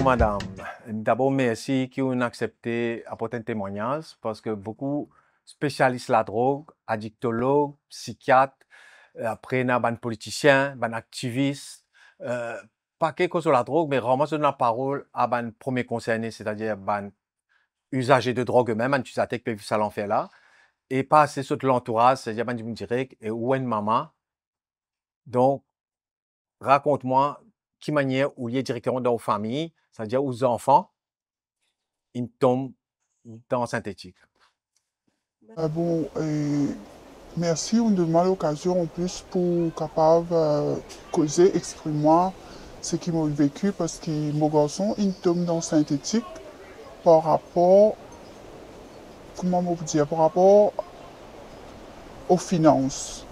madame. D'abord, merci qui ont accepté apporter un témoignage parce que beaucoup spécialistes de la drogue, addictologues, psychiatres, après, na ban politiciens, ban activistes, pas que cause de la drogue, mais vraiment donne la parole à ban premier concerné, c'est-à-dire ban usagers de drogue eux-mêmes, ban utilisateur qui peuvent ça l'enfer là, et pas assez sur l'entourage, c'est-à-dire ban direct et ou une maman. Donc, raconte-moi qui manière où il est directement dans vos familles, c'est-à-dire aux enfants, ils tombent dans synthétique. Bon, merci, on me donne l'occasion en plus pour capable causer, exprimer ce qu'ils m'ont vécu parce que mon garçon, il tombe dans synthétique par rapport, comment on peut dire, par rapport aux finances.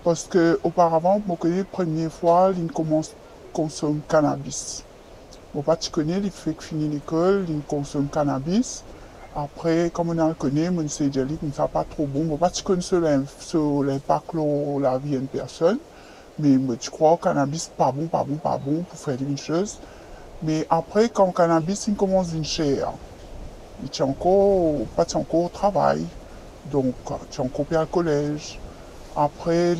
Parce que auparavant, je connais la première fois, il commence à consommer cannabis. Mon papa connaît, il fait finir l'école, il consomme cannabis. Après, comme on a connu, on s'est dit que ça pas trop bon. Bon, pas tu connais sur l'impact de la vie d'une personne, mais tu crois que le cannabis pas bon, pas bon, pas bon pour faire une chose. Mais après, quand le cannabis il commence à cher, il tient encore, pas encore au travail, donc tu es encore au collège. Après,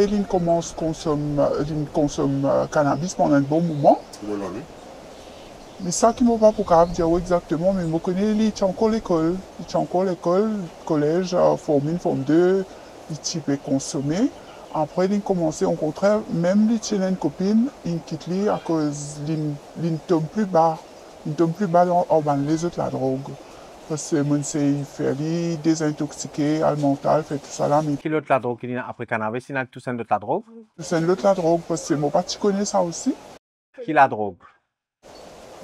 il commence à consommer cannabis pendant un bon moment. Mais ça qui ne m'a pas pour dire exactement, mais je connais, il est encore l'école. Il est encore l'école, collège, forme 1, forme 2, il peut consommer. Après, il commence, au contraire, même il tient une copine, il quitte lui à cause il tombe plus bas. Il tombe plus bas dans les autres la drogue. Parce que mon il fait désintoxiquer, al mental, fait tout ça là. Mais Qui l'autre la drogue, après cannabis, il y a tout ça de la drogue. c'est l'autre la drogue, parce que moi, tu connais ça aussi. Qui la drogue?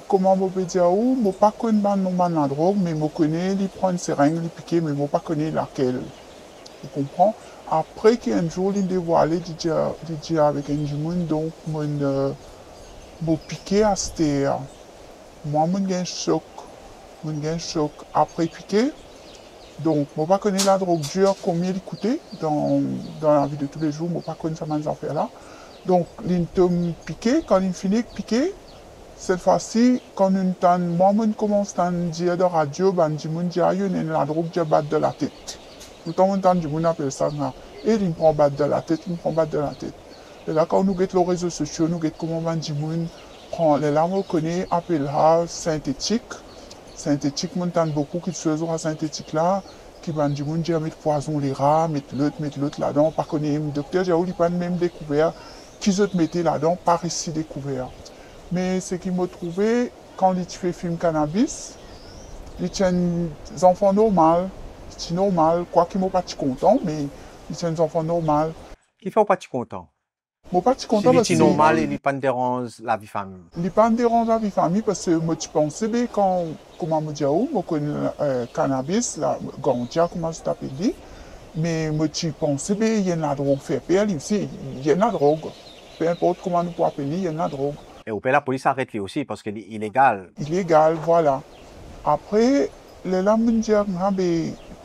Comment je peux dire où, je ne connais pas la drogue, mais je connais, il prend une seringue, il pique, mais je ne connais pas laquelle. Tu comprends? Après qu'un jour, il doit aller dire avec un monde, donc, je piqué à cette terre. Moi, je suis un choc. Je suis un choc. Après piqué, donc, je ne connais pas la drogue dure, combien il coûtait dans la vie de tous les jours, je ne connais pas ces affaires-là. Donc, il tombe piqué, quand il finit de piquer, cette fois-ci, quand on commence à dire de radio, on dit qu'il y a la drogue qui bat de la tête. Tout le temps, on entend du monde appelle ça. Et il prend battre de la tête, il prend battre de la tête. Et là, quand nous regardons les réseaux sociaux, nous regardons comment on dit prend les larmes, on connaît, appelle synthétique. Synthétique, on entend beaucoup qui se font à synthétique là, qui va dire qu'il mettre poison les rats, mettre l'autre là-dedans. Par contre, le docteur Jaouli pas même découvert qu'ils ont mettent là-dedans, par ici découvert. Mais ce qui m'a trouvé, quand il fait film cannabis, il tient des enfants normaux. C'est normal, quoi qu'il ne pas content, mais il tient des enfants normaux. Qui fait pas content? Je ne pas content parce parce que c'est normal, il pas dérange la vie famille. Il n'est pas dérange la vie famille parce que moi tu penses bien quand, comment me dire, moi connais cannabis, la ganja, comment je t'appelle dit, mais moi tu penses bien, il y a de la drogue fait peur, ici, il y a de la drogue. Peu importe comment nous pouvons appeler, il y a de la drogue. Et au pire, la police arrête lui aussi parce qu'il est illégal. Illégal, voilà. Après, les lames me disent,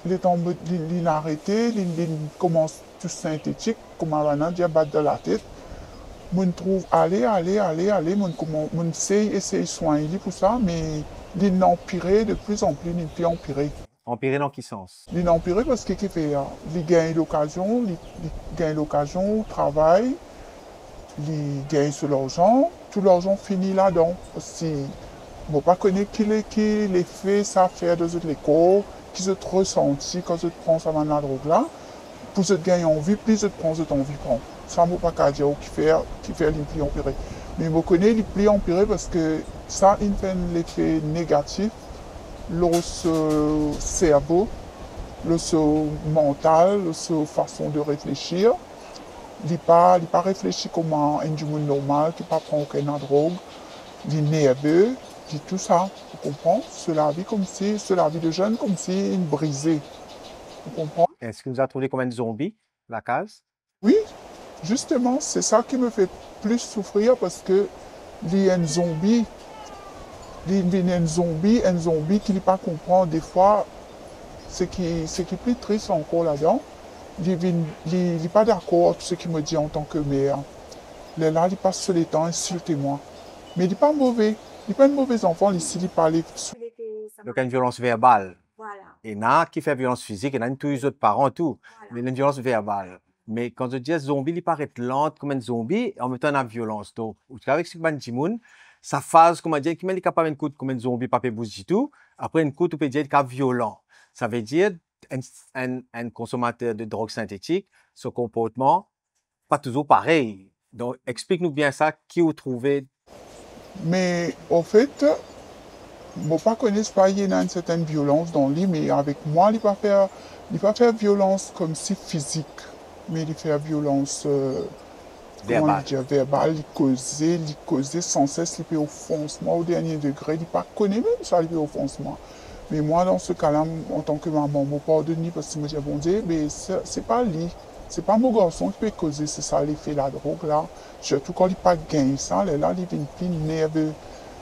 il a arrêté, il commence tout synthétique, comme on a dit, battre de la tête. Je trouve, allez, je sais essayer de soigner pour ça, mais il a empiré de plus en plus, il peut empirer. Empirer dans quel sens? Il a empiré parce qu'il fait, il gagne l'occasion, au travail, il gagne sur l'argent, tout l'argent finit là-dedans. Je ne pas connaître qui les fait ça faire de les corps, qui se ressenti quand je prends ça dans la drogue là, pour se gagner en vie, plus je prends cette envie prend. Ça ne pas qu'à dire qui fait l'impli empiré. Mais je connais l'impli empiré parce que ça il fait un effet négatif, le cerveau, le mental, la façon de réfléchir. Il n'est pas réfléchi comme un monde normal qui ne prend aucune drogue, il est nerveux. Tout ça, tu comprends? C'est la vie comme si, c'est la vie de jeune comme si une brisée. Tu comprends? Est-ce qu'il nous a trouvé comme un zombie, la case? Oui, justement, c'est ça qui me fait plus souffrir parce que il y a un zombie. Il y a un zombie qui ne pas comprend des fois ce qui est plus triste encore là-dedans. Il n'est pas d'accord avec ce qu'il me dit en tant que mère. Là, il passe sur les temps, insultez-moi. Mais il n'est pas mauvais. Il n'est pas un mauvais enfant, ici, il parle. Donc, il y a une violence verbale. Voilà, Il y en a qui fait violence physique, il y en a tous les autres parents, tout. voilà. Mais il y a une violence verbale. Mais quand je dis zombie, il paraît lente comme un zombie, et en même temps, il y a violence. Donc, avec ce que sa phase, comment dire, qui est capable de coûter comme un zombie, pas bouge du tout. Après, une coûte, on peut dire qu'il est violent. Ça veut dire, un consommateur de drogue synthétique, ce comportement, pas toujours pareil. Donc, explique-nous bien ça, qui vous trouvez. Mais au fait, moi pas connais pas, il y a une certaine violence dans lui, mais avec moi, il ne va pas faire violence comme si physique, mais il fait violence comment Verbal. dire, verbal, il causait sans cesse, il peut offenser moi au dernier degré, il pas connaît même ça, il peut offenser moi. Mais moi, dans ce cas-là, en tant que maman, je pardonne parce que je me dis, bon Dieu, mais c'est pas lui, c'est pas mon garçon qui peut causer, c'est ça, l'effet la drogue là. Surtout quand il pas gagné ça, là, il vient plus nerveux.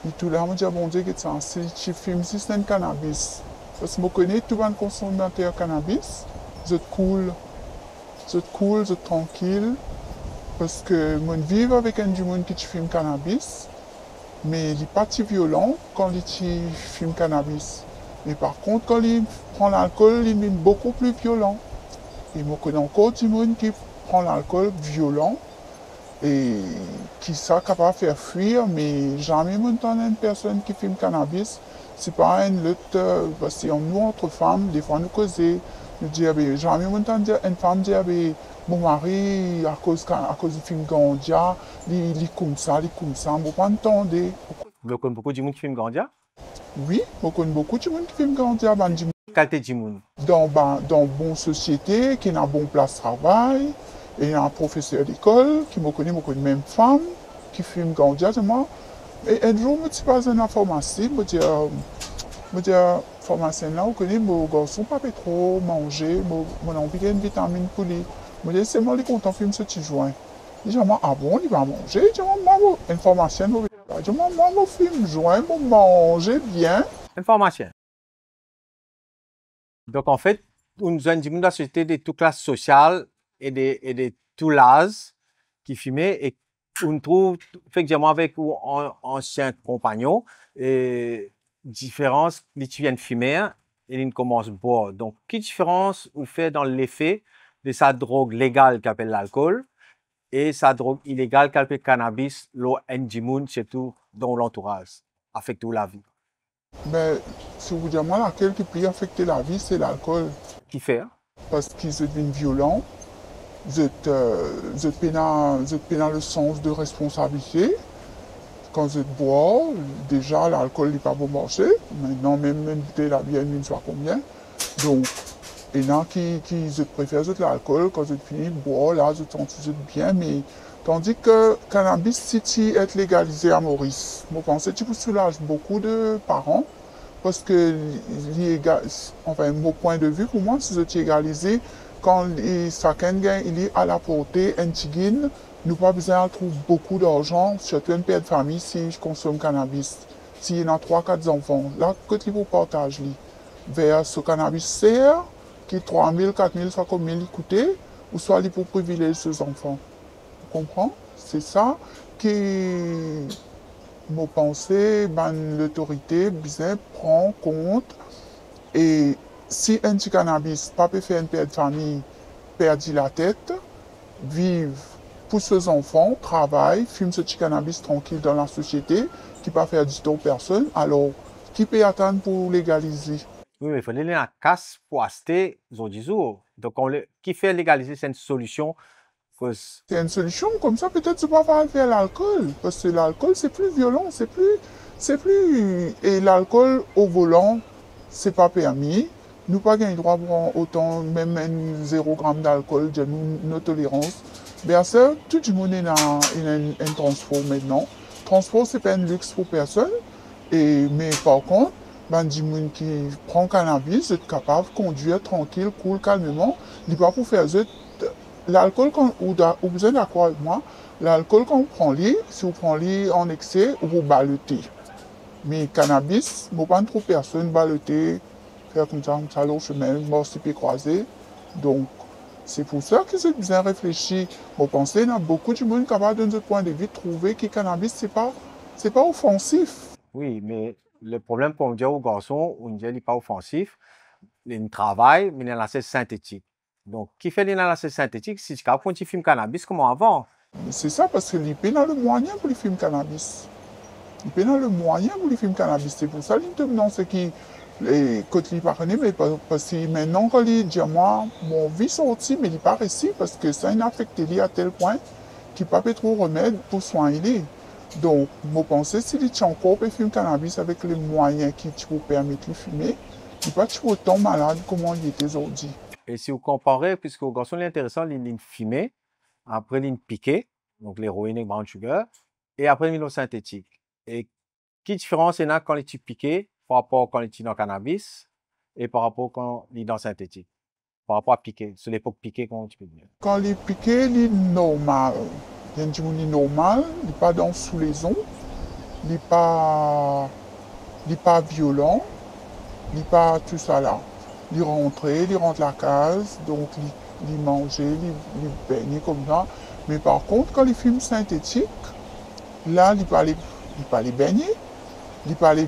Et tout là, je me dis, bon Dieu, que ça, c'est le film, si c'est un cannabis. Parce que je connais tout le monde consommateur cannabis, c'est cool, c'est tranquille. Parce que je vis avec un du monde qui fume cannabis, mais il n'est pas si violent quand il fume cannabis. Mais par contre, quand il prend l'alcool, il est beaucoup plus violent. Et je connais encore du monde qui prend l'alcool violent et qui sont capable de faire fuir, mais jamais m'entendre une personne qui fume cannabis. C'est pas une lutte, parce que nous, entre femmes, des fois nous causons, nous disons, jamais m'entendre une femme dire, mon mari, à cause du film Gandia, il est comme ça, je pas entendre. Vous connaissez beaucoup de monde qui fume Gandia? Oui, je connais beaucoup de monde qui fume Gandia, Qualité de monde? dans bonne société, qui a une bonne place de travail, et il y a un professeur d'école qui me connaît même femme qui fume Gandia, et un jour, je me suis passé dans la pharmacie, je me dis, pharmacien là, vous connaissez, mon garçon, pas trop manger, mon envie une vitamine pour lui. Je me dis, c'est moi qui est content de fumer ce petit joint. Je dis, ah bon, il va manger. Je dis, maman, une pharmacienne, je dis, maman, fume joint, pour manger bien. Une pharmacien. Donc, en fait, nous avons dit, la société de toute classe sociale et de tout l'âge qui fumaient et on trouve, effectivement, avec un ancien compagnon, et différence, les qui viennent fumer et ils commencent à boire. Donc, quelle différence vous fait dans l'effet de sa drogue légale qui appelle l'alcool et sa drogue illégale qui appelle le cannabis, l'eau NG-Moon, surtout dans l'entourage, affecte la vie? Mais, si vous dites, moi, laquelle qui peut affecter la vie, c'est l'alcool. Qui fait? Parce qu'ils deviennent violents, ils ont le sens de responsabilité. Quand je bois, déjà l'alcool n'est pas bon marché. Maintenant, même une bouteille la bière, une soit combien. Donc, il y en a qui préfèrent l'alcool. Quand je finis de boire, là, je sens bien. Mais tandis que cannabis, si tu est légalisé à Maurice, je pense que tu soulages beaucoup de parents. Parce que, enfin, mon point de vue, pour moi, si c'est égalisé, quand chacun gagne, il est à la portée, un tigine, nous pas besoin de trouver beaucoup d'argent, surtout un père de famille, si je consomme cannabis. S'il y a 3-4 enfants, là, que tu vous partages, vers ce cannabis sert, qui 3 000, 4 000, soit combien il coûtait, ou soit il pour privilégier ses enfants. Tu comprends? C'est ça qui, me pensée, l'autorité, bien prend compte. Et si un petit cannabis, pas peut faire un père de famille, perdit la tête, vive pour ses enfants, travaille, fume ce petit cannabis tranquille dans la société, qui ne peut pas faire du tout aux personnes, alors qui peut attendre pour légaliser? Oui, mais il faut aller à la casse pour acheter les jours. Donc, qui fait légaliser, c'est une solution. C'est une solution, comme ça peut-être tu vas pas faire l'alcool, parce que l'alcool c'est plus violent, et l'alcool au volant, c'est pas permis. Nous pas gagné droit pour autant, même un 0 g d'alcool, de nos tolérances. Bien sûr, tout le monde a un transport maintenant. Transport, c'est pas un luxe pour personne. Mais par contre, du monde qui prend cannabis, est capable de conduire tranquille, cool, calmement. Il pas pour faire l'alcool, ou besoin d'accord avec moi, l'alcool quand on prend si vous prenez en excès, vous balotez. Mais cannabis, ne pas trop personne baloter, faire comme ça, le chemin, mort sur pied croisé. Donc, c'est pour ça que c'est bien réfléchi. Vous pensez, il y a beaucoup de monde capable, de ce point de vue, trouver que le cannabis, C'est pas offensif. Oui, mais le problème pour dire aux garçons, on dit qu'il n'est pas offensif, il travaille, mais il est assez synthétique. Donc, qui fait l'analyse synthétique, si tu as un film cannabis comme avant? C'est ça parce que l'IP a le moyen pour les films cannabis. Il a le moyen pour les films cannabis. C'est pour ça que non, c'est qui quand il parle, mais parce que maintenant quand il dit moi, mon vie sorti, mais il n'est pas réussi parce que ça a affecté lui à tel point qu'il n'a pas trop remède pour soigner. Donc, je pense que s'il tient encore des films cannabis avec les moyens qui vous permettent de fumer, il n'est pas autant malade comme il était aujourd'hui. Et si vous comparez, puisque le garçon est intéressant, il fumé, après il piqué, donc l'héroïne et le brown sugar, et après il synthétique. Et quelle différence il y a quand il est piqué par rapport à quand il est dans le cannabis et par rapport à quand il est dans le synthétique? Par rapport à piqué, sur l'époque piqué, comment tu peux dire? Quand il est piqué, il est normal. Il est normal, il n'est pas dans sous les ondes, il n'est pas violent, il n'est pas tout ça là. Il rentre la case, donc il mangeait, il baignait comme ça. Mais par contre, quand les films synthétiques, là, il peut aller baigner, il peut aller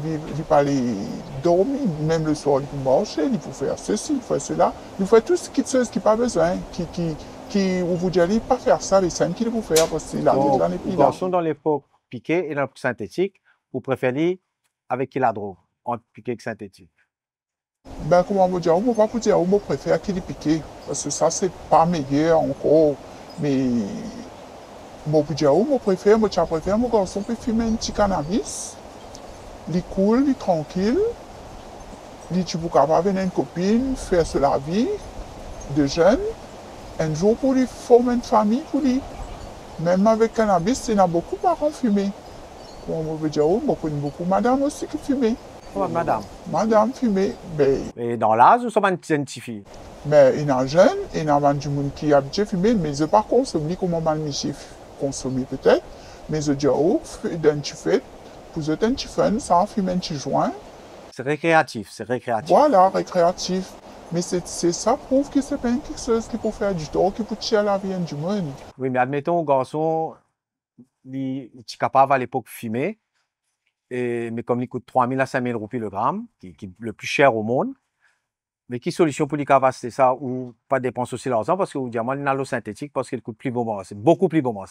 dormir, même le soir, il peut marcher, il peut faire ceci, il peut faire cela, il peut faire tout ce qui n'a pas besoin, où vous n'allez pas faire ça, les scènes qu'il faut faire, parce qu'il a déjà les pieds là. Dans l'époque piqué et dans l'époque synthétique, vous préférez avec qui la drogue, entre piqué et synthétique? Ben, comment vous dire, on ne peut pas dire, on préfère qu'il est piqué, parce que ça, c'est pas meilleur encore, mais moi, je préfère, mon garçon peut fumer un petit cannabis, il est cool, il est tranquille, il est capable avec une copine, faire sur la vie de jeune, un jour pour lui former une famille pour lui. Même avec cannabis, il y a beaucoup de parents fumés. Moi, je veux dire, moi, je connais beaucoup madame aussi qui fumait. Oh, madame. Madame fumait. Ben, et dans l'âge ou ça va identifier? Mais il y a jeune, il y a du monde qui a habitué à fumer, mais je ne pas consommer comme on consommer peut-être. Mais je dis, oh, d'un petit fait, pour eux, un petit fun, ça fumer un petit joint. C'est récréatif, c'est récréatif. Voilà, récréatif. Mais c'est ça prouve que c'est pas quelque chose qui peut faire du tort, qui peut tuer la vie du monde. Oui, mais admettons, au garçon, il est capable à l'époque de fumer, mais comme il coûte 3 000 à 5 000 roupies le gramme, qui est le plus cher au monde, mais quelle solution pour lui c'est ça, ou pas dépenser aussi l'argent, parce que vous dites, moi, il a l'eau synthétique parce qu'il coûte plus bon, c'est beaucoup plus bon.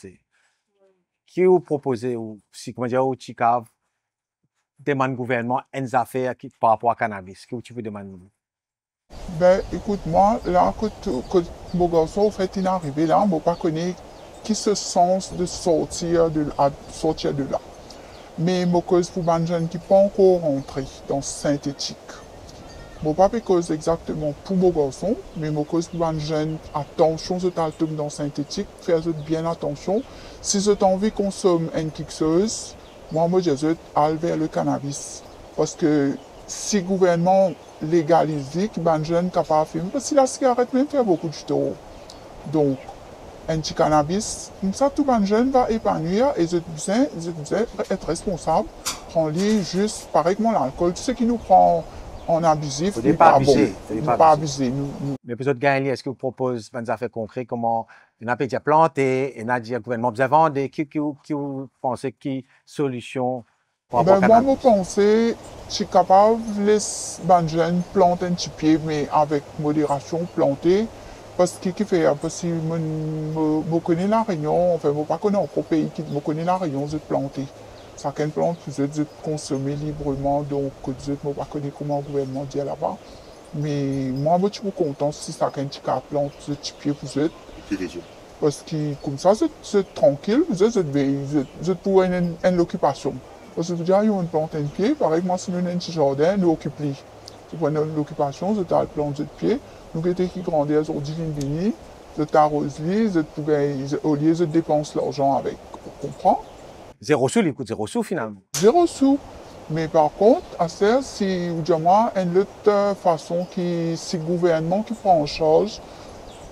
Qui vous proposez, ou si, comment dire, au Tchikav, demande gouvernement, une affaire par rapport à cannabis, que tu veux demander? Ben, écoute, moi, là, que mon garçon, en fait, il est arrivé là, je ne pas connaître qui se sens de sortir de là. Mais je cause pour les jeunes qui ne sont pas encore rentrés dans synthétique. Je ne pas cause exactement pour mon garçon, mais je cause pour les jeunes, attention, je t'allume dans synthétique, faire bien attention. Si je t'en envie de consommer une quelque chose, moi, je dis, aller vers le cannabis. Parce que si le gouvernement légalise que les jeunes sont capables de fumer, parce que la cigarette même fait beaucoup de tort. Donc, un petit cannabis, comme ça, tout le jeune va épanouir et je dois être responsable. Prends-les juste, pareil que l'alcool, tout ce qui nous prend en abusif, n'est pas abusé. Pas abusé. Mais pour autres gars, est-ce que vous proposez des affaires concrètes, comment il y a déjà planté, il y a déjà gouvernement besoin vendre, qui vous pensez qui solution pour avoir moi, je pense que je suis capable de laisser les jeunes planter un petit pied, mais avec modération, planter. Parce que parce que je connais la Réunion, enfin, je ne connais pas encore pays qui me connaît la Réunion, je planter. Chacun plante, vous êtes consommer librement, donc je ne connais pas comment le gouvernement dit là-bas. Mais moi, je suis content si chacun plante ce petit pied pour eux. Parce que comme ça, vous êtes tranquille, vous êtes pour une occupation. Parce que vous dites, on plante un pied, pareil, moi, si nous avons un petit jardin, nous occupons. Vous prenez l'occupation, vous avez planté un pied. Nous qui grandit aujourd'hui, vous arrosez, au lieu de dépenser l'argent avec. Vous comprenez? 0 sous, il coûte 0 sous finalement. 0 sous. Mais par contre, à ça, si vous dites, une autre façon qui, si le gouvernement qui prend en charge,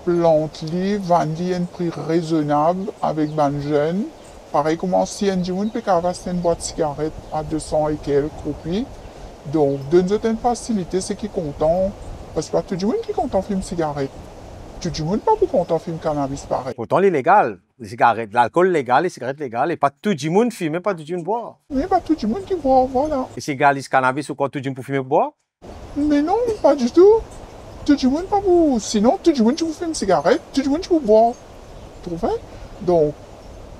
plante-les, vend-les à un prix raisonnable avec les jeunes. Pareil comme si un jour, peut acheter une boîte de cigarettes à 200 et quelques roupies. Donc, d'une certaine facilité, c'est qui est content. Parce que pas tout le monde qui est content de fumer cigarette. Tout le monde pas pour content de fumer cannabis pareil. Pourtant, l'illégal. les cigarettes, l'alcool légal, les cigarettes légales, et pas tout le monde fume, pas tout le monde boit. Mais pas tout le monde qui boit, voilà. Et c'est légal, le cannabis, ou quoi, tout le monde pour fumer boire? Mais non, pas du tout. Tout le monde pas pour. Sinon, tout le monde qui vous fume une cigarette, tout le monde qui vous boit. Vous trouvez? Donc,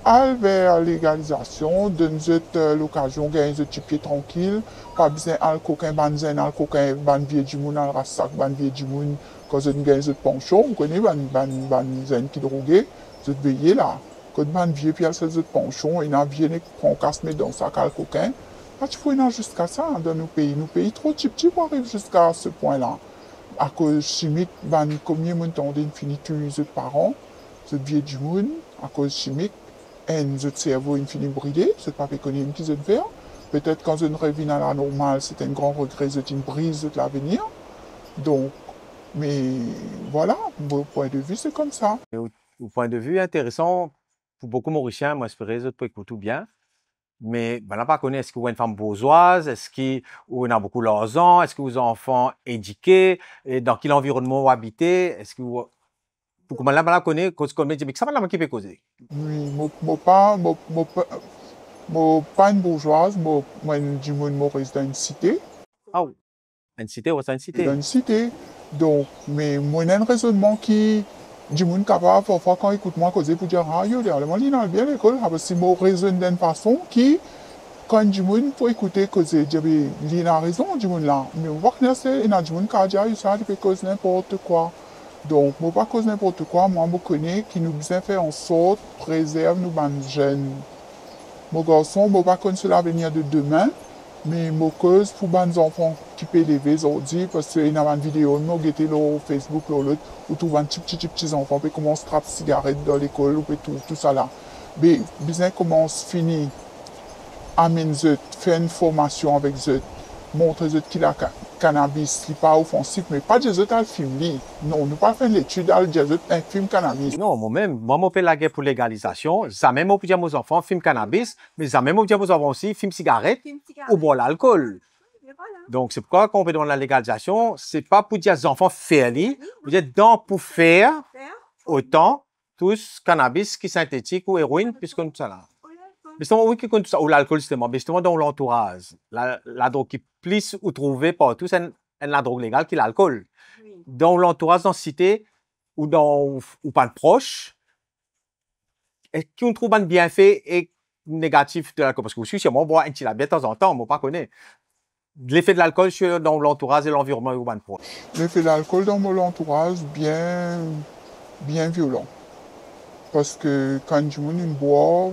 aller vers la légalisation, donne-nous l'occasion de gagner un pied tranquille, pas besoin de coquin, ban coquin, ban vieux du monde, al rassac, ban vieux du monde, quand vous gagnez un penchon, vous connaissez, ban zen qui drogué, vous veillez là. Quand ban vieux, puis il y a ce penchon, il y a un vieux qui prend casse, met dans sa al coquin. Pas tu faut aller jusqu'à ça dans nos pays. Nos pays trop petits pour arriver jusqu'à ce point-là. À cause chimique, ban combien de temps d'infini tuer par an, ce vieux du monde, à cause chimique, et notre cerveau infini bridé, c'est pas économique qu'ils ont fait. Peut-être quand on revient à la normale, c'est un grand regret, c'est une brise de l'avenir. Donc, mais voilà, mon point de vue, c'est comme ça. Et au point de vue intéressant, pour beaucoup de Mauriciens, moi, j'espère que vous tout bien. Mais ben, on n'a pas connu, est-ce que vous êtes une femme bourgeoise, est-ce qu'on a beaucoup d'argent, est-ce que vous êtes enfant éduqué, et dans quel environnement vous habitez, est-ce que vous... Pour que je connais, mais ça va qui peut causer. Oui, mon pas une bourgeoise, moi, du monde Maurice dans une cité. Ah oui, une cité ou c'est une cité? Dans une cité. Donc, mais moi, il y a un raisonnement qui, du monde capable, parfois, quand il écoute moi causer pour dire, ah, yo, il a bien l'école, parce que moi, raisonne d'une façon qui, quand du monde pour écouter causer, il a raison, du monde là. Mais on voit que c'est, il y a du monde qui a dit, ah, ça, il peut causer n'importe quoi. Donc, moi, pas cause n'importe quoi, moi, je connais qui nous besoin faire en sorte, préserve nos jeunes. Mon garçon, moi, pas connaître l'avenir de demain, mais moi, cause pour les enfants qui peuvent élever aujourd'hui, parce qu'il y a une vidéo, moi, qui était là Facebook, là, où tout un petits enfants, puis commence à trapper cigarettes dans l'école, puis tout ça là. Mais, besoin commence, finir, amène faire une formation avec eux, montre eux qu'il a cannabis, n'est pas offensif, mais pas des autres film. Non, nous pas fait l'étude un film cannabis. Non, moi-même, je fais la guerre pour légalisation. Ça même, je dire aux enfants, film cannabis, mais ça même, je dire aux enfants aussi, film cigarette ou boire l'alcool. Donc, c'est pourquoi quand on fait dans la légalisation, c'est pas pour dire aux enfants faire, vous êtes dans pour faire autant tous cannabis qui synthétique ou héroïne, puisque tout ça là. Mais justement, oui, qui compte tout ça, ou l'alcool, justement, mais justement dans l'entourage. La drogue qui plus ou trouvée partout, c'est la drogue légale qui est l'alcool. Oui. Dans l'entourage, dans la cité, ou pas de proche, est-ce qu'on trouve un bienfait et négatif de l'alcool? Parce que aussi, si moi, bois un petit labia de temps en temps, moi, pas connaît. L'effet de l'alcool dans l'entourage et l'environnement urbain proche. L'effet de l'alcool dans mon entourage, bien violent. Parce que quand du monde boit,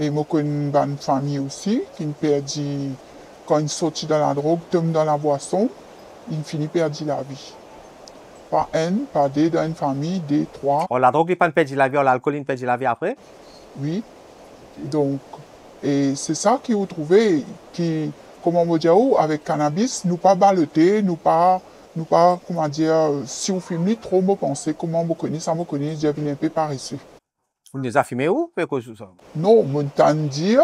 et moi, j'ai une famille aussi, qui me perdit, quand il sortit dans la drogue, tombe dans la boisson, il finit perdre la vie. Pas un, pas deux, dans une famille, deux, trois. La drogue, il ne perd la vie, l'alcool, il perd la vie après? Oui. Donc, et c'est ça qui vous trouvez, qui, comment on dit, avec cannabis, nous pas baloter, nous pas, comment dire, si vous filmez trop, vous pensez, comment vous connaissez, ça vous connaissez, je viens un peu par ici. Vous les avez fumés où? Non, mon temps dire,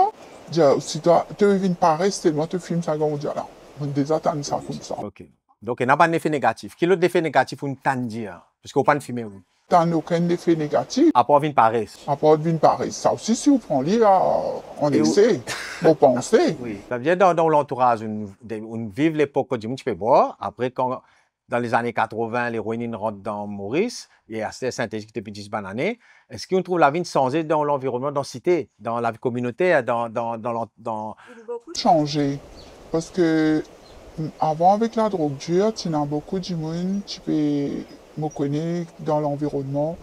si tu viens pareil, c'est tellement tu filmes ça comme on dit là. On déjà attend ça comme ça. Ok. Donc, il n'y a pas d'effet négatif. Quel autre effet négatif vous t'en dire? Parce qu'on ne peut pas filmer où? T'as aucun effet négatif. À part venir pareil. À part venir pareil. Ça aussi, si vous prenez là, on essaie. Vous pensez. Oui. Ça vient dans l'entourage. On vive l'époque du monde qui peut boire. Après, quand dans les années 80, l'héroïne rentre dans Maurice, il y a assez synthétique depuis 10 bonnes années. Est-ce qu'on trouve la vie changée dans l'environnement, dans la cité, dans la vie communautaire, dans... Changer. Parce que avant, avec la drogue dure, tu as beaucoup de monde qui peut me connaître dans l'environnement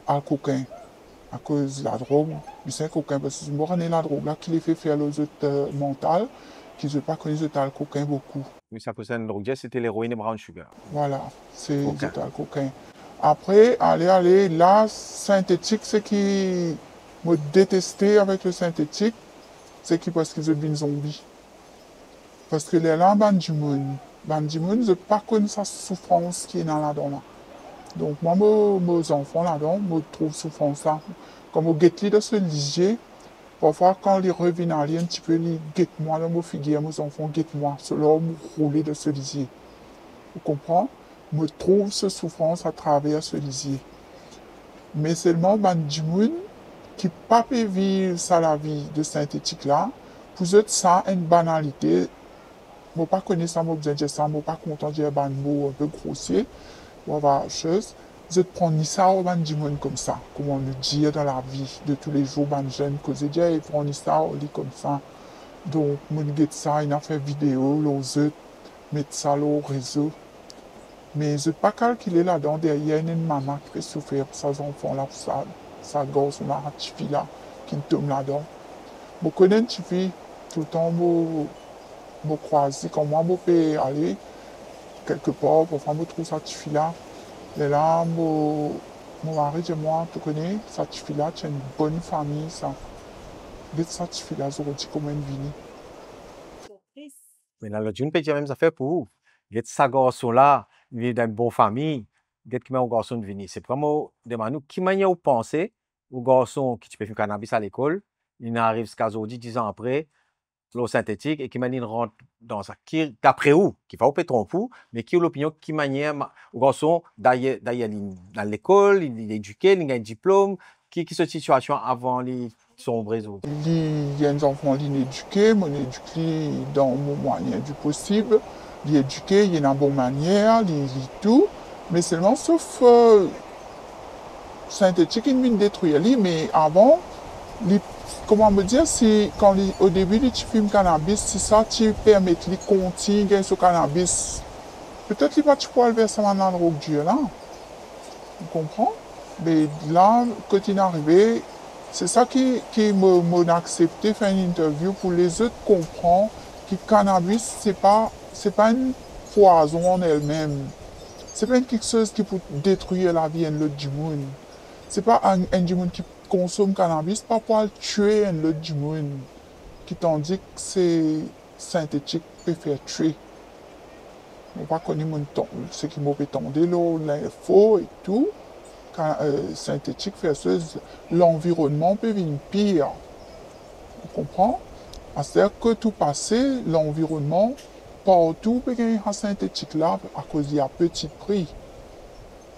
à coquin. À cause de la drogue, c'est coquin. Parce que c'est la drogue là qui les fait faire les autres mentales, qui ne pas connaître le coquin beaucoup. Oui, ça cause une drogue, c'était l'héroïne et brown sugar. Voilà, c'est le cocaïne. Après, là, synthétique, c'est qui me détester avec le synthétique, c'est qui parce qu'ils deviennent zombies. Parce que les là, bandimoun, je ne pas connaître sa souffrance qui est dans là-dedans. Donc, moi, mes enfants là-dedans, je trouve souffrance là. Comme au guette de ce ligier, parfois, quand ils reviennent à un petit peu, ils guettent moi, là, mes figures, mes enfants guettent moi. Cela me rouler de ce lisier. Vous comprenez? Je trouve cette souffrance à travers ce lisier. Mais seulement, bandimoun, qui pas peut vivre ça la vie de synthétique là, pour eux, ça, une banalité. Je ne connais pas ça, je ne dire ça, je ne pas content de dire un mot un peu grossier, ou avoir chose. Je prends ni ça ou ban du monde comme ça, comme on le dit dans la vie de tous les jours, ban jeune, que je dis, ils prennent ça ou dit comme ça. Donc, je get ça, il a fait vidéo, les autres mettent ça au réseau. Mais je ne pas calculer là-dedans, derrière, il y a une maman qui fait souffrir pour ses enfants là, pour sa gosse, là, une petite fille là, qui tombe là-dedans. Je connais une petite fille, tout le temps, je croise, comme moi, je peux aller quelque part pour faire trouver sa petite fille là. Et là, mon mari et moi, tu connais, sa petite fille là, tu as une bonne famille, ça. Dès que sa petite fille là, je dis comment elle vit. Mais là, l'autre, je ne peux dire même ça fait pour vous. Get ça garçon là, il vient d'une bonne famille, get qui met un garçon de venir. C'est vraiment demander qui manière vous pensez au garçon qui tu peux faire cannabis à l'école, il arrive jusqu'à aujourd'hui, 10 ans après, l'eau synthétique, et qui manière rentre dans ça. Qui, d'après vous, qui va vous tromper, mais qui a l'opinion, qui manière au garçon d'ailleurs dans l'école, il est éduqué, il a un diplôme, qui cette situation avant les son réseau. Il y a des enfants qui sont éduqués, moi éduqué dans mon moyen du possible. Il est éduqué, il est dans la bonne manière, il lit tout. Mais seulement sauf synthétique, il me détruire lui. Mais avant, comment me dire, si quand au début tu fumes cannabis, si ça tu permets de continuer ce cannabis, peut-être qu'il va tu pouvoir le verser dans le drogue dur là. Tu comprends? Mais là, quand il est arrivé, c'est ça qui m'a accepté faire une interview pour les autres comprendre que le cannabis, c'est pas une poison en elle-même. C'est pas quelque chose qui peut détruire la vie de l'autre du monde. C'est pas un du monde qui consomme cannabis, pas pour tuer un autre du monde. Qui tandis que c'est synthétique peut faire tuer. Je ne sais pas ce qui m'a fait tomber l'info et tout. Synthétique versus l'environnement peut venir pire. Vous comprenez? C'est-à-dire que tout passé, l'environnement, partout peut gagner un synthétique là à cause d'un petit prix.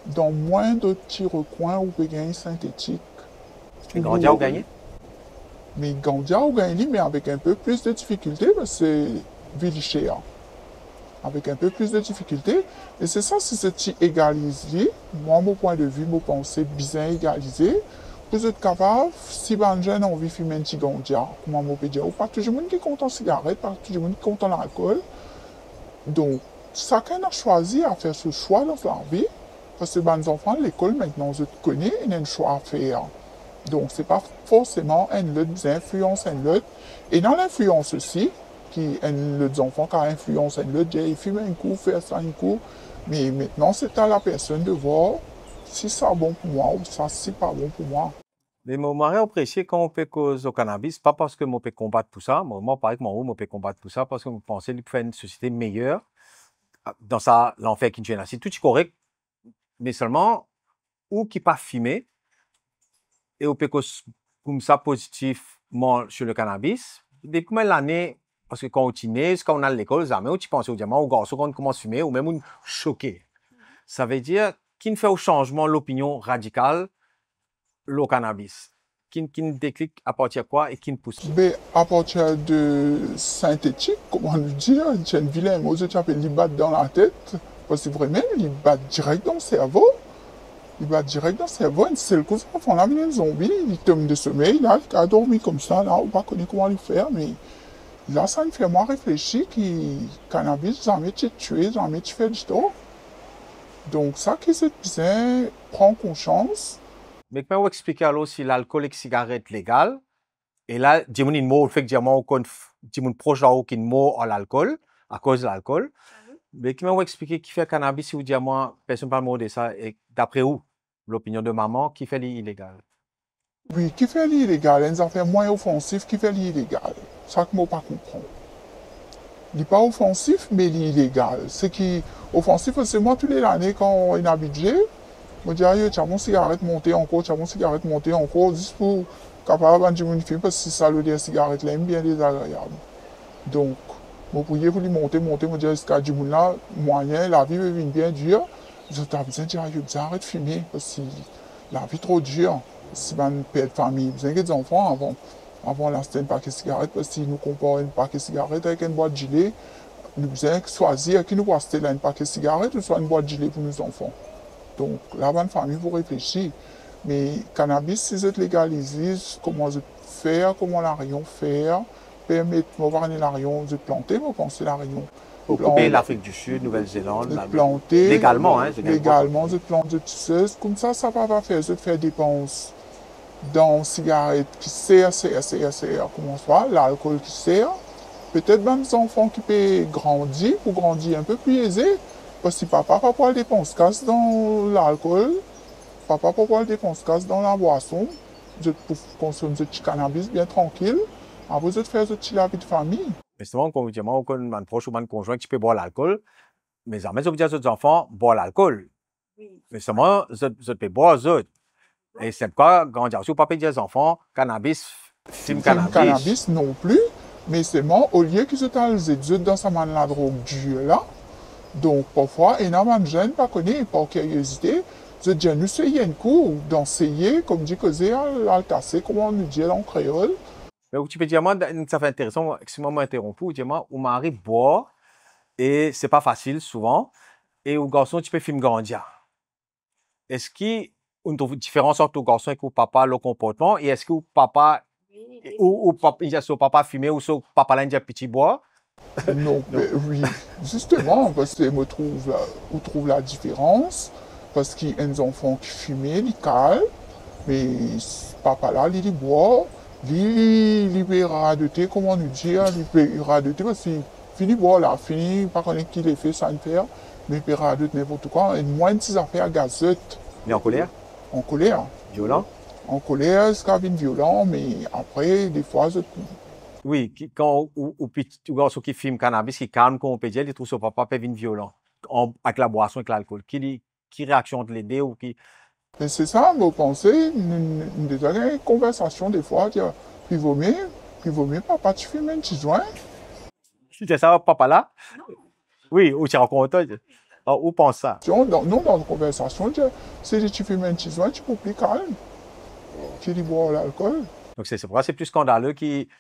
Dans moins de petits recoins, on peut gagner synthétique. Et Gandia vous gagnez? Mais Gandia vous gagnez, mais avec un peu plus de difficulté parce que c'est cher. Avec un peu plus de difficulté. Et c'est ça, c'est ce qui égalise. Moi, mon point de vue, mon pensée bien égalisé. Vous êtes capable, si un jeune a envie de fumer un petit gandia, comment on peut dire, ou pas tout le monde qui est content cigarette, pas tout le monde qui est content l'alcool. Donc, chacun a choisi à faire ce choix dans sa vie. Parce que les enfants de l'école, maintenant, je connais, ils ont un choix à faire. Donc, ce n'est pas forcément un lot d'influence, un lot. Et dans l'influence aussi, qui les enfants qui ont influence le il fume un coup, faire ça un coup. Mais maintenant, c'est à la personne de voir si c'est bon pour moi ou ça, c'est pas bon pour moi. Mais mon mari apprécie quand on peut cause au cannabis, pas parce que moi peut combattre pour ça, moi pareil que moi peut combattre pour ça, parce que je pensais qu'il faire une société meilleure dans ça, l'enfer qui vient là. C'est tout est correct, mais seulement, ou qui pas fumé, et on peut cause comme ça positivement sur le cannabis. Depuis l'année, parce que quand on teenage, quand on a l'école, jamais on pense au diamant, au garçon, quand on commence à fumer, ou même on choqué. Ça veut dire qu'il fait au changement l'opinion radicale, le cannabis. Qui déclic à partir de quoi et qui pousse? Mais à partir de synthétique, comment on dit, c'est un vilain mot, tu appelles il bat dans la tête, parce que vraiment, il bat direct dans le cerveau. Il bat direct dans le cerveau, c'est le coup, on a mis un zombie, il tombe de sommeil, là, il a dormi comme ça, là, on ne connaît pas comment le faire, mais là, ça me fait moi réfléchir que le cannabis, jamais tu tué, jamais tu fais du tort. Donc, ça qui c'est bien, prend conscience. Mais comment vous expliquer alors si l'alcool et la cigarette légale, et là, dis moi une mot, fait que dis moi proche là aucune mot à l'alcool, à cause de l'alcool. Mais comment vous expliquer qui fait cannabis si vous dites moi, personne pas mot de ça, et d'après vous, l'opinion de maman, qui fait l'illégal? Oui, qui fait l'illégal, une affaire moins offensive qui fait l'illégal. Ça que moi pas comprendre. Il n'est pas offensif, mais il est illégal. Ce qui est offensif, c'est moi, tous les années, quand on est habitué, je me dis, ah, tu as mon cigarette montée encore, tu as mon cigarette montée encore, juste pour capable de me faire, parce que ça, le cigarette là, est bien désagréable. Donc, je priais pour lui monter, je dis, est-ce qu'il y a du monde là, moyen, la vie est bien dure. Je dis, besoin de dire, arrête de fumer, parce que la vie est trop dure. si ben père de famille, vous avez des enfants avant l'acheter un paquet de cigarettes, parce que si nous comparons un paquet de cigarettes avec une boîte de gilet, nous avons choisir qui nous va acheter là un paquet de cigarettes ou soit une boîte de gilet pour nos enfants. Donc, la bonne famille, vous réfléchissez. Mais cannabis, si vous légalisé, comment je faire, comment la rayon faire, permettre, moi, voir la rayon de planter, moi, penser la rayon. Pour couper l'Afrique du Sud, Nouvelle-Zélande, De planter. légalement, hein, légalement, de planter de tisseuse. Comme ça va pas faire, de faire dépenses dans cigarettes qui sert, comment ça, l'alcool qui sert. Peut-être même des enfants qui peuvent grandir, pour grandir un peu plus aisé. Parce que papa va pas dépenser casse dans l'alcool, papa va pas dépenser casse dans la boisson. Je pour consommer du cannabis bien tranquille. Après, je faire la vie de famille. Mais souvent, quand on a un proche ou un conjoint qui peut boire l'alcool, mais jamais je vous dis à aux enfants, boire l'alcool. Oui. Mais seulement, je peux boire les autres. Et c'est pourquoi, quand on pas dire aux enfants, cannabis, fume cannabis. Cannabis non plus, mais seulement, au lieu qu'ils se dans sa main la drogue dure là, donc parfois, il y a un jeune pas connu, par curiosité, je dis, nous essayons un coup d'enseigner, comme dit que c'est l'altacé, comment on nous dit en créole. Mais tu peux dire, moi, ça fait intéressant, excuse-moi, interrompu, dis-moi, où mari boit, et c'est pas facile souvent, et au garçon, tu peux fumer grandir. Est-ce qu'il y a une différence entre le garçon et le papa, le comportement, et est-ce que le papa, ou papa, il y a son papa fumé, ou son papa là, il y a petit bois? Non, mais oui, justement, parce que on trouve la différence, parce qu'il y a des enfants qui fument, ils calent, mais papa là, il boit, il libérera de thé, comment nous dire, il libérera de thé, parce qu'il finit boire là, finit, pas connaître qui les fait sans faire, mais il paiera de n'importe quoi, et moins de ces affaires gazeuses. Mais en colère? En colère. Violent? En colère, c'est quand même violent, mais après, des fois, oui, quand le garçon qui fume cannabis, qui calme, comme on peut dire, il trouve son papa peut venir violent avec la boisson, avec l'alcool. Qui réaction de l'aider ou qui. Mais c'est ça, vous pensez, nous avons une conversation des fois, dire, puis vaut mieux, papa, tu fumes un petit joint. C'était ça, papa là? Non. Oui, ou tu rencontres, ou pense ça? Nous, dans une conversation, si tu fumes un petit joint, tu peux plus calme. Tu dis boire l'alcool. Donc, c'est pour ça c'est plus scandaleux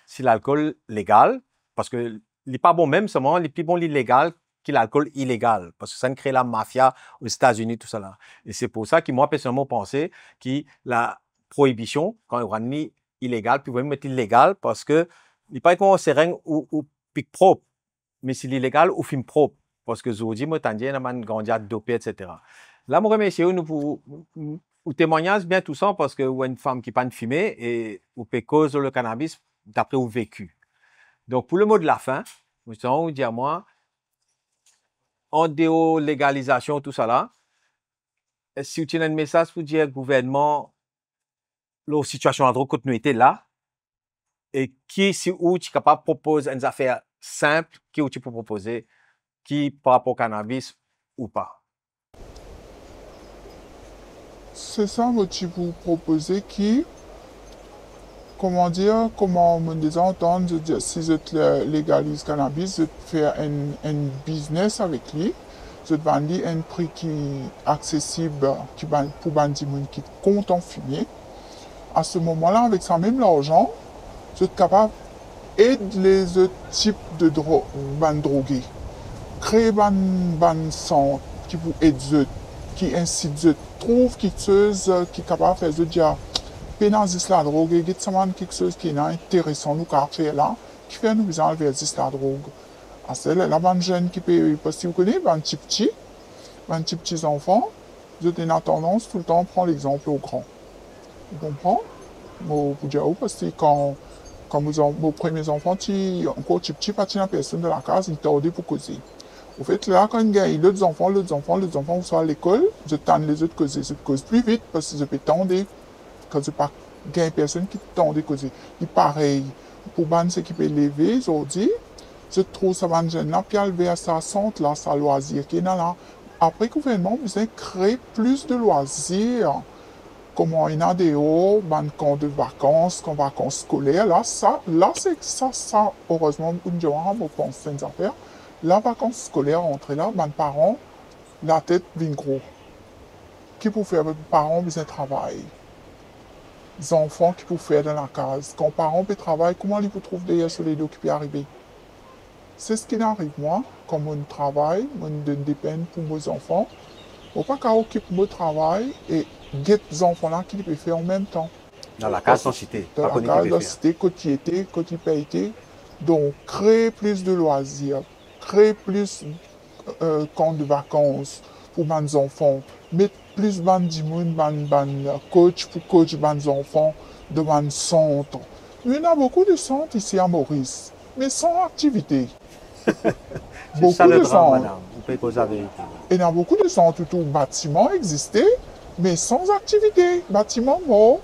si l'alcool légal, parce que il n'est pas bon même seulement, il est plus bon l'illégal que l'alcool illégal, parce que ça crée la mafia aux États-Unis, tout ça là. Et c'est pour ça que moi, personnellement, pensais que la prohibition, quand il y aura ni illégal, puis vous pouvez mettre illégal, parce que il n'est pas qu'on seringue ou pic propre, mais c'est l'illégal ou film propre, parce que aujourd'hui, moi, t'en dis, on a grandi à dopé, etc. Là, je remercie nous pour ou témoignage bien tout ça parce que ou une femme qui pas de fumer et ou peut cause le cannabis d'après ou vécu. Donc pour le mot de la fin, on dit à moi en déo légalisation tout ça là. Si tu as un message pour dire au gouvernement la situation de drogue continuité là et qui si où tu es capable de proposer une affaire simple qui où tu peux proposer qui par rapport au cannabis ou pas. C'est ça, je vous proposer qui, comment me désentendre, si je légalise cannabis, je faire un business avec lui, je vendre un prix qui est accessible pour les gens qui comptent en fumer. À ce moment-là, avec ça même l'argent, je suis capable d'aider les autres types de drogués, créer un centre qui vous aide, qui incite, trouve quelque chose qui est capable de faire dire pénaliser la drogue, et quelque chose qui est intéressant nous qu'à faire là, qui fait nous besoin vers la drogue. C'est la bonne jeune qui peut, parce que vous connaissez, les petits enfants, je tenais tendance tout le temps à prendre l'exemple au grand. Vous comprenez? Vous dire parce que quand vos premiers enfants, encore petit, parti la personne de la case, ils tordaient pour causer. Au fait, là, quand il y a d'autres enfants, vous sont à l'école, je tente les autres causer. Je cause plus vite parce que je peux tendre, quand je pas une personne qui tend à causer. Et pareil, pour ceux qui peuvent lever aujourd'hui, je trouve ça va jeune là, puis aller vers sa centre là, sa loisir qui est là. Après, le gouvernement besoin créer plus de loisirs. Comment il y a des hauts, camps de vacances, vacances scolaires, là, c'est ça, heureusement, on pense à une affaire. La vacances scolaires, entre là, les parents, la tête vient gros. Qui pour faire, les parents, besoin de travail. enfants qui peuvent faire dans la case. Quand parents peuvent travailler, comment ils peuvent trouver derrière sur les dos qui peut arriver? C'est ce qui m'arrive moi, comme on travaille, on dépend pour mes enfants. On pas qu'à occuper mon travail et get les enfants là qui peuvent faire en même temps. Dans la case sans cité, Dans pas la qu'on case, peut dans la faire. cité, côté payeté. Donc, créer plus de loisirs, créer plus camps de vacances pour mes enfants, mettre plus de coach pour coach mes enfants de mon centre. Il y en a beaucoup de centres ici à Maurice, mais sans activité. C'est ça Beaucoup le de drame, centres. madame. Vous pouvez causer la vérité. Il y a beaucoup de centres où bâtiments existaient, mais sans activité. Bâtiments morts.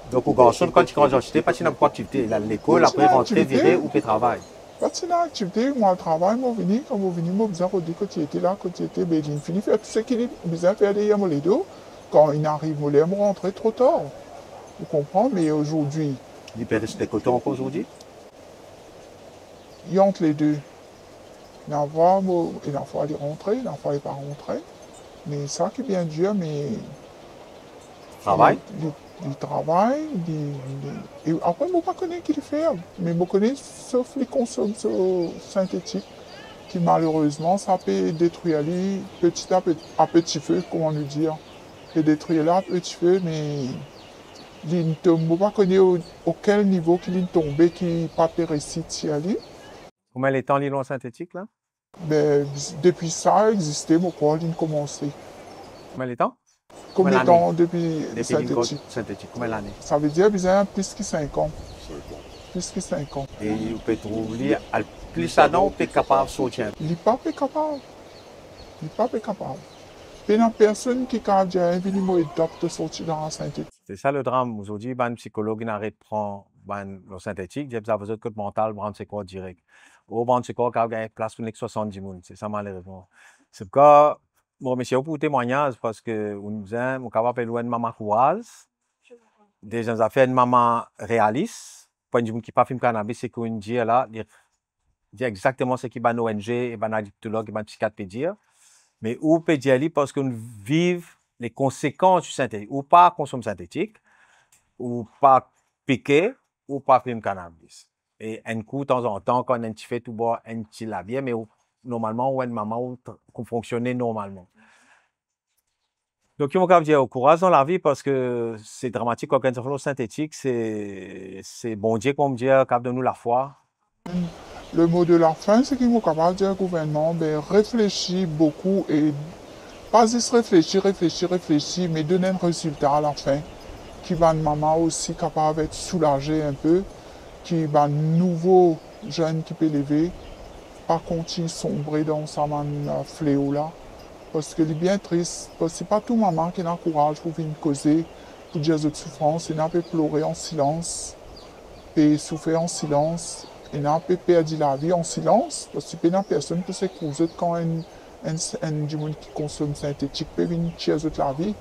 Donc, au garçon, quand tu rentres en cité, parce qu'il n'a pas d'activité. Il a l'école, après rentrer, virer ou peut travailler. Parce que l'activité, moi, le travail, moi, venu, quand moi, venu, moi, besoin de dire que tu étais là, que tu étais, ben, il finit faire tout ce qu'il a besoin de faire derrière moi les deux. Quand il arrive, moi, l'aime rentrer trop tard. Vous comprenez? Mais aujourd'hui, Il peut rester coton encore aujourd'hui. il y a entre les deux. Il en faut aller rentrer, il en faut aller pas rentrer. Mais ça qui est bien dur, mais Travail. il travaille, et après, moi, je ne connais pas qui le fait. Mais je connais sauf les consommateurs synthétiques qui, malheureusement, ça peut détruire lui petit à petit feu, comment nous dire. Et détruire là à petit feu, mais je ne pas connaître auquel niveau qu'il est tombé, qui n'est pas réussi à lui. Combien de temps l'îlot synthétique, là? Ben, depuis ça a existé, mon corps, il a commencé. Combien de temps? Combien de temps depuis Depuis synthétique? synthétique, combien d'années? Ça veut dire bizarre plus que 5 ans. Plus que 5 ans. Et vous pouvez trouver, plus ça non, vous êtes capable de sortir. Il n'est pas capable. Il n'est pas capable. Il y a personne qui est capable de dire de sortir dans la synthétique. C'est ça le drame. Aujourd'hui, un psychologue n'arrête de prendre le synthétique. J'ai besoin de votre mental, prendre ses corps direct. Au prendre ses corps, il y a place pour les 70 personnes. C'est ça malheureusement. C'est pourquoi, bon, monsieur, pour témoignage, parce que nous sommes capables de une maman courage, des gens qui fait une maman réaliste, pour une qui pas film cannabis, c'est qu'on dit là, dit exactement ce qui va ONG et va addictologue et va psychiatre peut dire. Mais où peut dire parce qu'on vit les conséquences du synthétique, ou pas consommer synthétique, ou pas piquer, ou pas fumer cannabis. Et un coup, de temps en temps, quand on fait tout boire, un petit la bien, mais normalement, ou une maman qui fonctionnait normalement. Donc, il faut dire au courage dans la vie parce que c'est dramatique. L'organisation synthétique, c'est bon Dieu, comme dire, cap de nous la foi. Le mot de la fin, c'est qu'il faut capable de dire au gouvernement, ben, réfléchir beaucoup et pas juste réfléchir, mais donner un résultat à la fin. Qui va une maman aussi capable d'être soulagée un peu, qui va un nouveau jeune qui peut lever, pas continuer sombrer dans sa fléau là. Parce que c'est bien triste, parce que c'est pas tout maman qui a le courage pour venir causer, pour dire de souffrance, il n'a pas pleurer en silence, et souffrir en silence, il n'a pas perdu la vie en silence, parce que il n'y a personne qui se cause quand un monde qui consomme synthétique peut venir tirer la vie,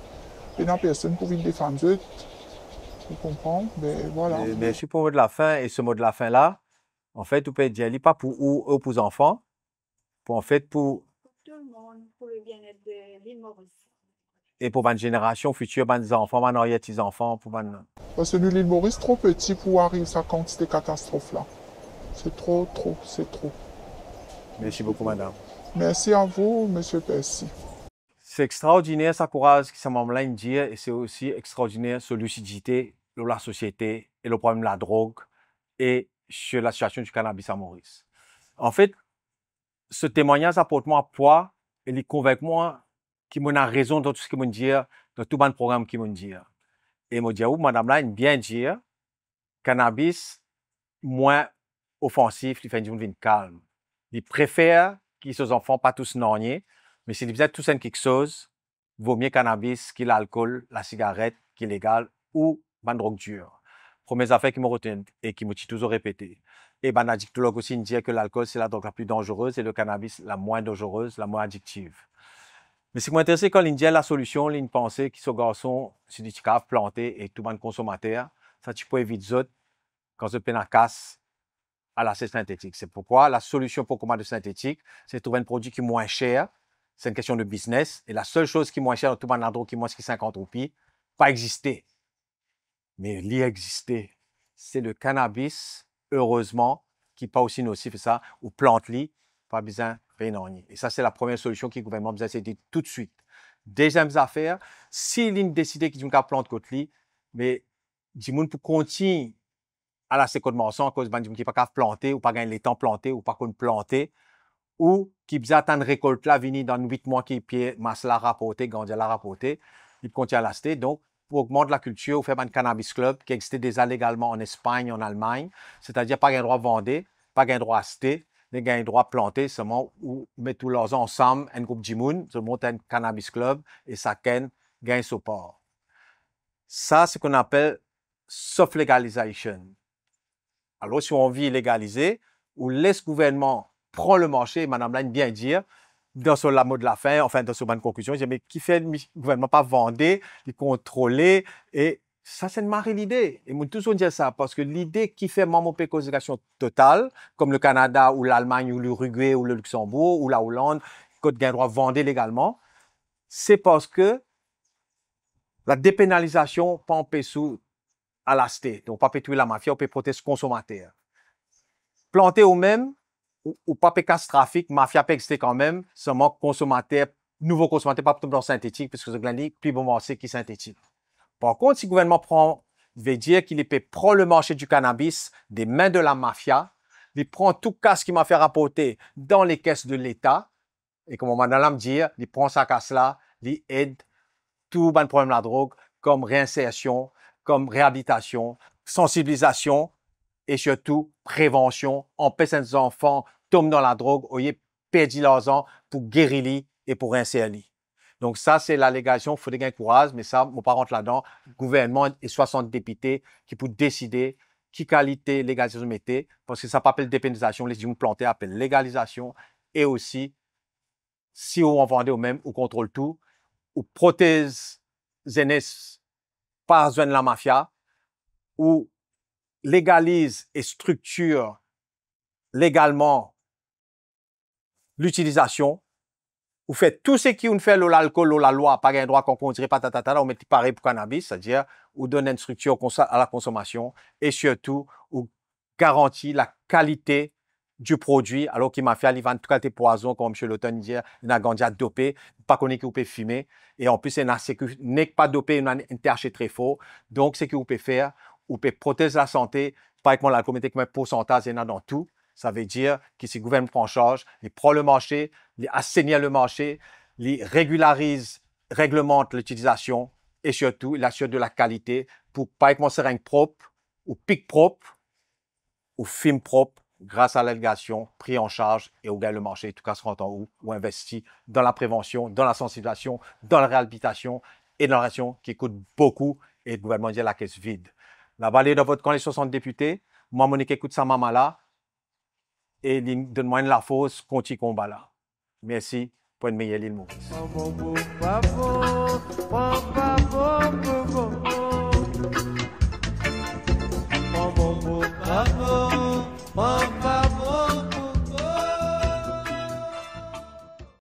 il n'y a personne pour venir défendre eux. Vous comprenez? Ben voilà. Mais je suis pour le mot de la fin, et ce mot de la fin là, en fait, vous pouvez dire, pas pour ou pour les enfants, pour en fait pour tout le monde, pour le bien-être de l'île Maurice. Et pour une génération future, des enfants, des arrière-petits-enfants, pour Parce que l'île Maurice trop petit pour arriver à cette quantité de catastrophes là. C'est trop, c'est trop. Merci beaucoup, madame. Merci à vous, monsieur Percy. C'est extraordinaire, sa courage, qui m'a là dire, et c'est aussi extraordinaire, sa lucidité de la société et le problème de la drogue et sur la situation du cannabis à Maurice. En fait, ce témoignage apporte moi poids et il convainc moi qu'il m'a raison dans tout ce qu'il m'a dit, dans tout le programme qu'il m'a dit. Et m'a dit, madame là, il bien dire, cannabis moins offensif, il fait une vie calme. Il préfère que ses enfants pas tous nognés, mais s'ils faisaient tous quelque chose, vaut mieux cannabis que l'alcool, la cigarette, qui est légal, ou une drogue dure. Première affaire qui me retient et qui me dit toujours répété. Et ben, addictologue aussi dit que l'alcool, c'est la drogue la plus dangereuse et le cannabis, la moins dangereuse, la moins addictive. Mais ce qui m'intéresse, quand il dit la solution, il pensait que ce garçon, c'est du cave planté et tout le monde consommateur, ça tu peux éviter ça quand ce peine à casse à l'acide synthétique. C'est pourquoi la solution pour commander synthétique, c'est de trouver un produit qui est moins cher. C'est une question de business. Et la seule chose qui est moins chère dans tout le monde qui est moins que 50 roupies, pas exister. mais il existait. C'est le cannabis, heureusement, qui n'est pas aussi nocif que ça, ou plante-li, pas besoin de. Et ça, c'est la première solution que le gouvernement a besoin de dire tout de suite. Deuxième affaire, si l'on décide qu'il y a une plante contre lui, mais du monde pour continuer à la seconde mention, à cause de qui pas qu'à planter, ou pas gagner les temps planter, ou pas qu'on planter, ou qui besoin attendre récolte là, venir dans 8 mois qui pied masse la rapporter, grandir la rapporter, il continue à l'acheter. Donc, pour augmenter la culture, on fait un cannabis club qui existait déjà légalement en Espagne, en Allemagne, c'est-à-dire pas un droit de vendre, pas un droit d'acheter, mais un droit de planter seulement, ou mettre tous leurs ensemble, un groupe de monde, se monte un cannabis club, et ça gagne support. Ça, c'est ce qu'on appelle soft legalization. Alors, si on veut légaliser, on laisse le gouvernement prendre le marché, Mme Laine bien dire, dans son mot de la fin, enfin, dans son bonne conclusion, je dis, mais qui fait le gouvernement pas vendre, il contrôler, et ça, c'est une marée l'idée. Et moi, toujours dire ça, parce que l'idée qui fait mon pécosation totale, comme le Canada, ou l'Allemagne, ou l'Uruguay, ou le Luxembourg, ou la Hollande, qui a le droit de vendre légalement, c'est parce que la dépénalisation pas empêcher à l'acheter. Donc, pas tuer la mafia, on peut protéger le consommateur. Planter au même, ou pas casse trafic, mafia peut exister quand même, seulement consommateur, nouveau consommateur, pas dans synthétique, parce que ce que plus bon marché qui synthétique. Par contre, si le gouvernement veut dire qu'il peut prendre le marché du cannabis des mains de la mafia, il prend tout casse qui m'a fait rapporter dans les caisses de l'État, et comme madame me dit, il prend sa casse-là, il aide tout le problème de la drogue, comme réinsertion, comme réhabilitation, sensibilisation, et surtout prévention, empêcher les enfants tombent dans la drogue, au lieu de perdre leurs ans pour guérir et pour réinsérer. Donc ça, c'est l'allégation, il faut gagner courage, mais ça, mon parent là-dedans, gouvernement et 60 députés qui peuvent décider qui qualité légalisation mettez, parce que ça s'appelle dépénalisation, les gens plantés appellent légalisation, et aussi, si on vendait au même, on contrôle tout, ou prothèse jeunesse par zone de la mafia, ou légalise et structure légalement l'utilisation, ou fait tout ce qui on fait l'alcool, la loi, pas un droit qu'on conduirait, pas on met pareil pour cannabis, c'est-à-dire, ou donne une structure à la consommation, et surtout, ou garantit la qualité du produit, alors qu'il m'a fait aller vendre tout qualité poison, comme M. L'Automne dit, il a gagné dopé, pas qu'on est qui peut fumer, et en plus, il n'est pas dopé, il a un THC très fort, donc, ce que vous pouvez faire, vous pouvez protéger la santé, pas avec la communauté comme un pourcentage, il y en a dans tout. Ça veut dire que si le gouvernement prend en charge, il prend le marché, il assainit le marché, il régularise, réglemente l'utilisation et surtout, il assure de la qualité pour pas être seringue propre ou pic propre ou film propre grâce à l'allégation, pris en charge et au gain le marché, en tout cas, se rend en haut ou investi dans la prévention, dans la sensibilisation, dans la réhabilitation et dans la réaction qui coûte beaucoup et le gouvernement dit la caisse vide. La vallée de votre camp, les 60 députés, moi, Monique écoute sa maman là, et donne-moi la force contre ce combat là. Merci pour une meilleure l'île Maurice.